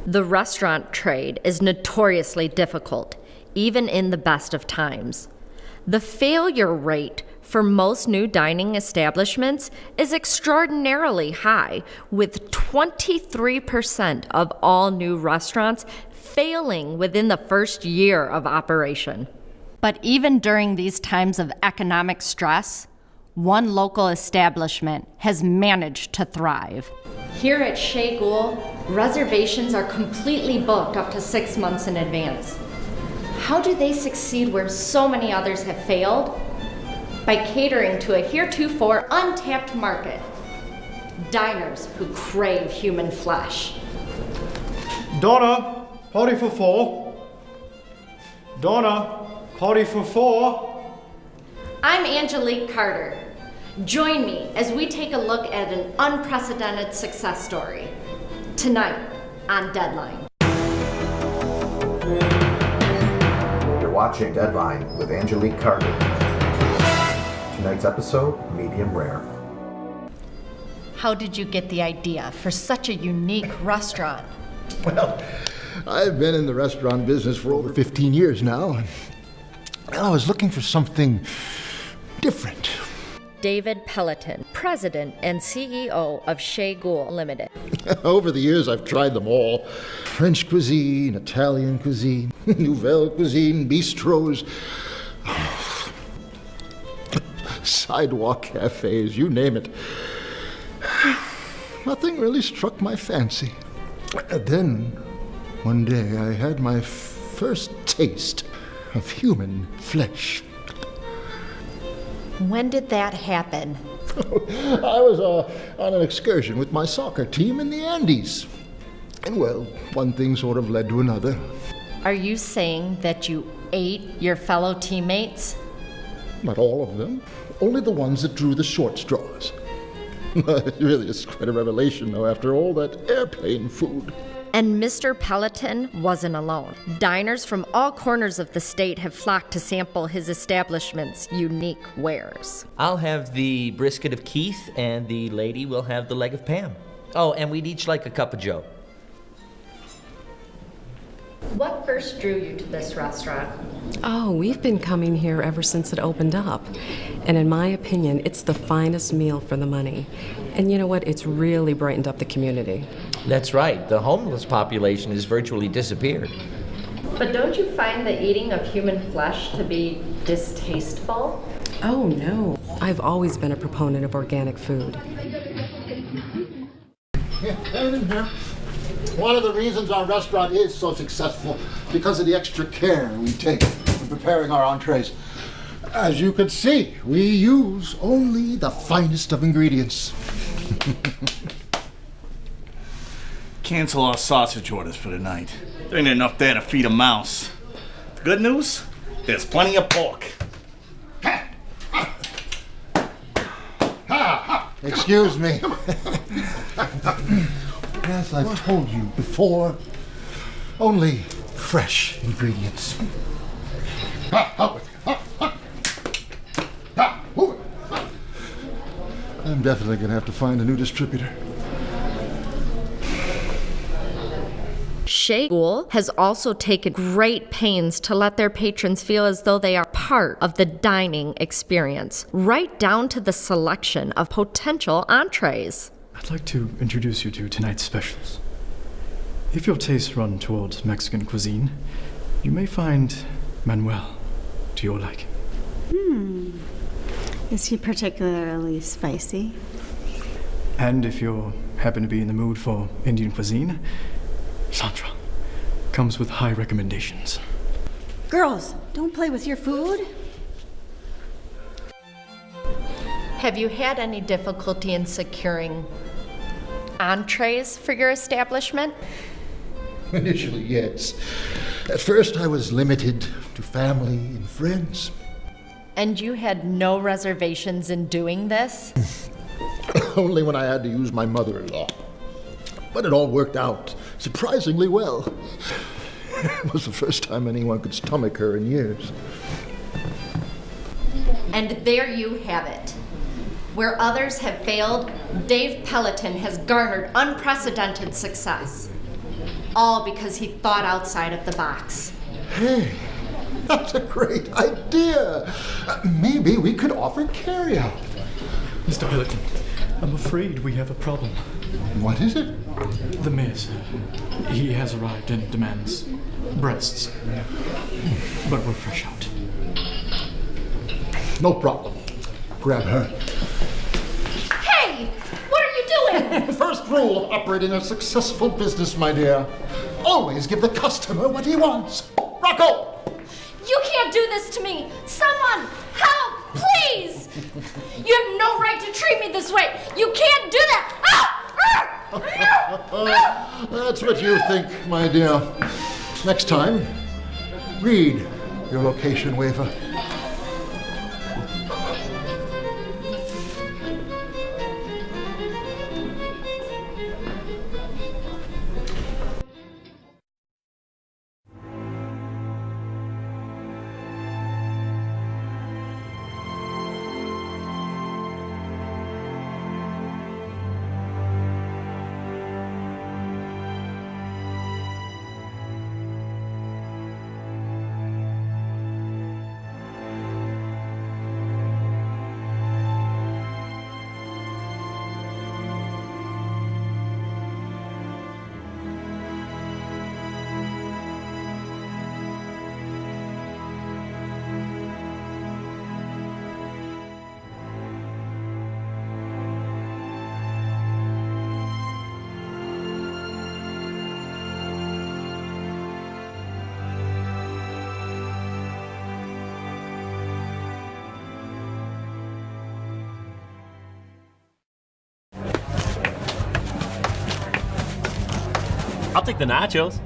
The restaurant trade is notoriously difficult, even in the best of times. The failure rate for most new dining establishments is extraordinarily high, with 23% of all new restaurants failing within the first year of operation. But even during these times of economic stress, one local establishment has managed to thrive. Here at Chez Ghoul, reservations are completely booked up to 6 months in advance. How do they succeed where so many others have failed? By catering to a heretofore untapped market. Diners who crave human flesh. Donna, party for 4. Donna, party for 4. I'm Angelique Carter. Join me as we take a look at an unprecedented success story. Tonight on Deadline. You're watching Deadline with Angelique Carter. Tonight's episode, medium rare. How did you get the idea for such a unique restaurant? Well, I've been in the restaurant business for over 15 years now. And I was looking for something different. David Pelleton, President and CEO of Chez Ghoul Limited. Over the years, I've tried them all. French cuisine, Italian cuisine, Nouvelle cuisine, bistros, sidewalk cafes, you name it. Nothing really struck my fancy. Then, one day, I had my first taste of human flesh. When did that happen? I was on an excursion with my soccer team in the Andes. And well, one thing sort of led to another. Are you saying that you ate your fellow teammates? Not all of them, only the ones that drew the short straws. It really is quite a revelation, though, after all that airplane food. And Mr. Pelleton wasn't alone. Diners from all corners of the state have flocked to sample his establishment's unique wares. I'll have the brisket of Keith, and the lady will have the leg of Pam. Oh, and we'd each like a cup of Joe. What first drew you to this restaurant? Oh, we've been coming here ever since it opened up. And in my opinion, it's the finest meal for the money. And you know what? It's really brightened up the community. That's right. The homeless population has virtually disappeared. But don't you find the eating of human flesh to be distasteful? Oh, no. I've always been a proponent of organic food. One of the reasons our restaurant is so successful because of the extra care we take in preparing our entrees. As you can see, we use only the finest of ingredients. Cancel our sausage orders for tonight. There ain't enough there to feed a mouse. The good news? There's plenty of pork. Excuse me. As I've told you before, only fresh ingredients. I'm definitely going to have to find a new distributor. Chez Ghoul has also taken great pains to let their patrons feel as though they are part of the dining experience, right down to the selection of potential entrees. I'd like to introduce you to tonight's specials. If your tastes run towards Mexican cuisine, you may find Manuel to your liking. Is he particularly spicy? And if you happen to be in the mood for Indian cuisine, Sandra comes with high recommendations. Girls, don't play with your food. Have you had any difficulty in securing entrees for your establishment? Initially, yes. At first, I was limited to family and friends. And you had no reservations in doing this? Only when I had to use my mother-in-law. But it all worked out surprisingly well. It was the first time anyone could stomach her in years. And there you have it. Where others have failed, Dave Pelleton has garnered unprecedented success. all because he thought outside of the box. Hey, that's a great idea. Maybe we could offer carryout. Mr. Billiton, I'm afraid we have a problem. What is it? The mayor, sir. He has arrived and demands breasts. But we're fresh out. No problem. Grab her. Hey! What are you doing? First rule of operating a successful business, my dear. Always give the customer what he wants. Rocco! You can't do this to me! Someone! Help! Please! You have no right to treat me this way! You can't do that! That's what you think, my dear. Next time, read your location waiver. I'll take the nachos.